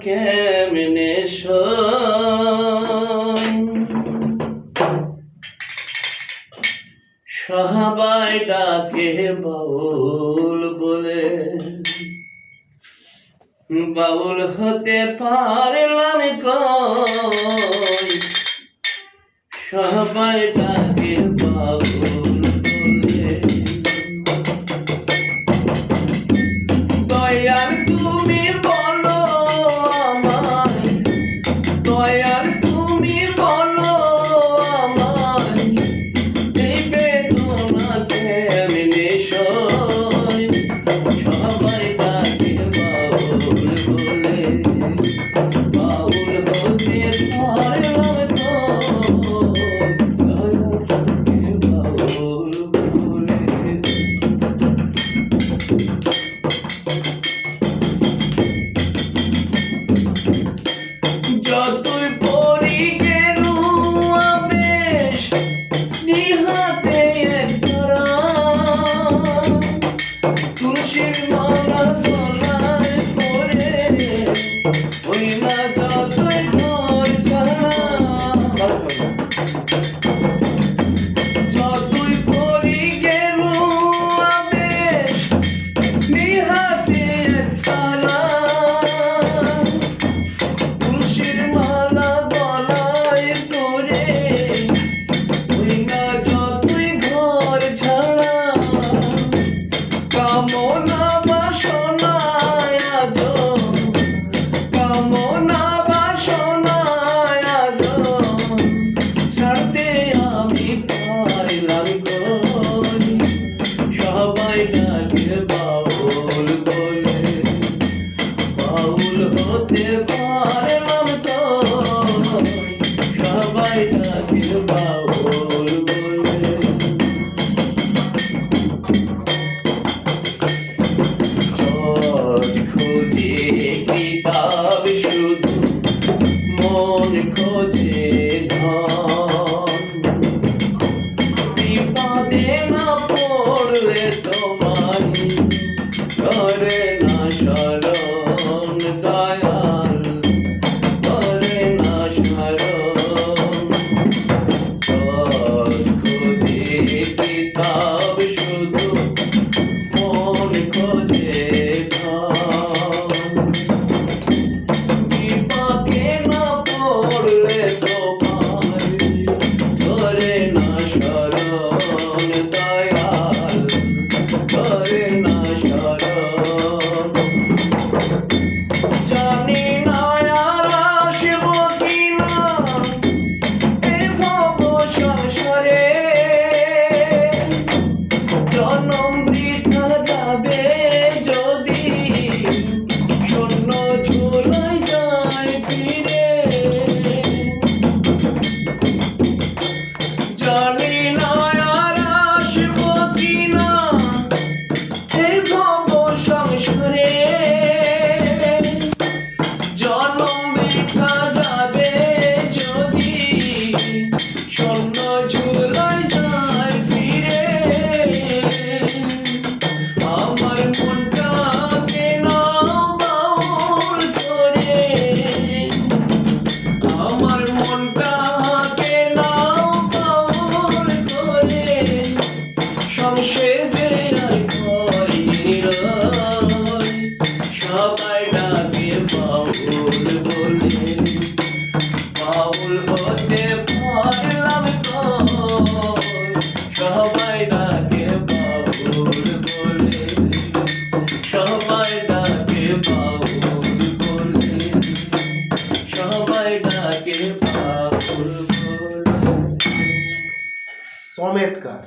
কেমনে সবাই ডাকে বাউল বলে, বাউল হতে পারলাম কই, সবাই ডাকে বাউল বলে। দয়াল তুমি বলো আমায়, দয়াল তুমি বলো আমায়, এই বেদনা কেমনে সই, সবাই ডাকে বাউল বলে, বাউল হতে পারলাম যতই পড়ি গেরু আবেশ নিহাতে একরা, তুলসীর মালা গলায় পরে ওই না যতই ঘর ছাড়া, যতই পড়ি গেরু আবেশ নিহাতে একরা, কামনা বাসনায় আজো, কামনা বাসনায় আজো, ছাড়তে আমি পারলাম কই, সবাই ডাকে বাউল বলে, বাউল হতে পারলাম কই, সবাই ডাকে বাউল বলে। কিতাব শুধু মন খোঁজে ধন, বিপদে না পড়লে তোমার করে না শরণ, দয়াল করে না শরণ। খোঁজে কিতাব শুধু মন খোঁজে সবাই ডাকে বাউল বলে, বাউল হতে পারলাম কই, সবাই ডাকে বাউল বলে, সবাই ডাকে বাউল বলে, সবাই ডাকে বাউল বলে। চমৎকার।